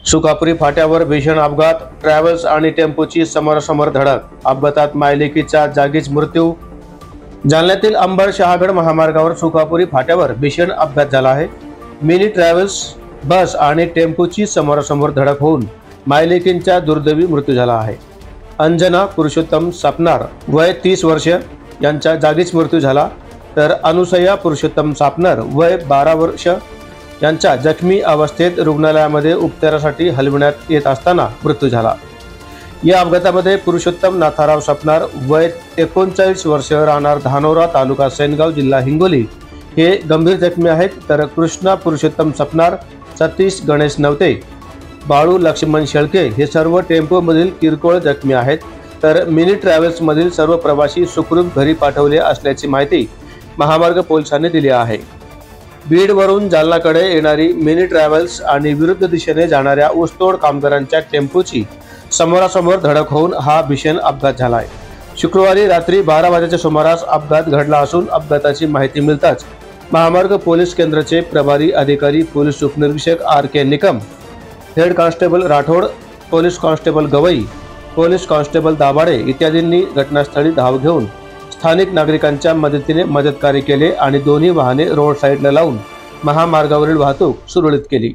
सुकापुरी फाट्यावर भीषण अपघात, ट्रॅव्हल्स आणि टेम्पोची समोरासमोर धडक, अपघातात मायलेकीचा जागीच मृत्यू। जालन्यातील अंबड शहागड महामार्गावर सुकापुरी फाट्यावर भीषण अपघात झाला आहे। मिनी ट्रॅव्हल्स बस आणि टेम्पोची समोरासमोर धडक होऊन मायलेकींचा दुर्दैवी मृत्यू झाला आहे। अंजना पुरुषोत्तम सापनार वय 30 वर्ष यांचा जागीच मृत्यू झाला, तर अनुसया पुरुषोत्तम सापनार वय 12 वर्ष यांचा जखमी अवस्थेत रुग्णालयामध्ये उपचारासाठी हलविण्यात येत असताना मृत्यू झाला। या अपघातामध्ये पुरुषोत्तम नाथाराव सापनार वय 39 वर्ष राहणार धानोरा तालुका सेनगाव जिल्हा हिंगोली हे गंभीर जखमी आहेत, तर कृष्णा पुरुषोत्तम सापनार, सतीश गणेश नवते, बाळू लक्ष्मण शेळके हे सर्व टेम्पो मधील किरकोळ जखमी आहेत, तर मिनी ट्रॅव्हल्स मधील सर्व प्रवासी सुखरूप घरी पाठवले असल्याची माहिती महामार्ग पोलिसांनी दिली आहे। बीड वरून जालनाकडे येणारी मिनी ट्रॅव्हल्स आणि विरुद्ध दिशेने जाणाऱ्या ऊसतोड कामगारांच्या टेम्पोची समोरासमोर धडक होऊन हा भीषण अपघात झाला आहे। शुक्रवारी रात्री 12 वाजेच्या सुमारास अपघात घडला असून अपघाताची माहिती मिळताच महामार्ग पोलीस केंद्राचे प्रभारी अधिकारी पोलीस उपनिरीक्षक RK Nikam, head constable Rathod, police constable Gawai, police constable Dabhade इत्यादींनी घटनास्थळी धाव घेऊन स्थानिक नागरिकांच्या मदतीने मदतकार्य केले आणि दोन्ही वाहने रोड साईडला लावून महामार्गावरील वाहतूक सुरळीत केली।